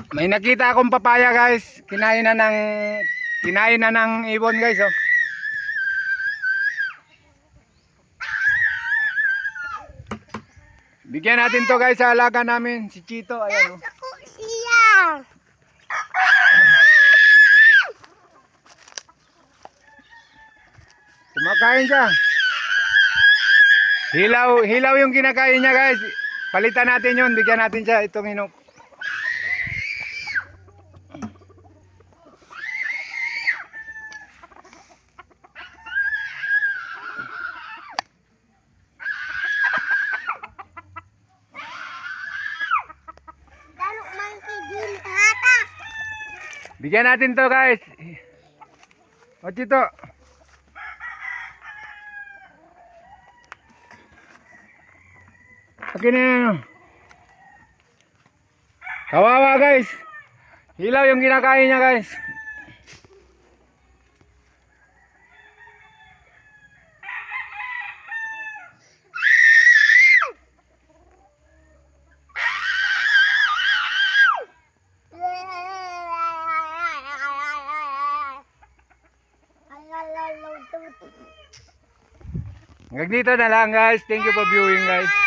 May nakita akong papaya guys. Kinain na ng ibon guys oh. Bigyan natin to guys sa alaga namin, si Chito, ayan oh. Ako siya. Kumakain siya. Hilaw yung kinakain niya guys. Palitan natin yun, bigyan natin siya itong hinok. Lalo man din hata. Bigyan natin to guys. O Chito. Akin na yan. Kawawa guys. Hilaw yung kinakain niya guys. Hanggang dito na lang guys. Thank you for viewing guys.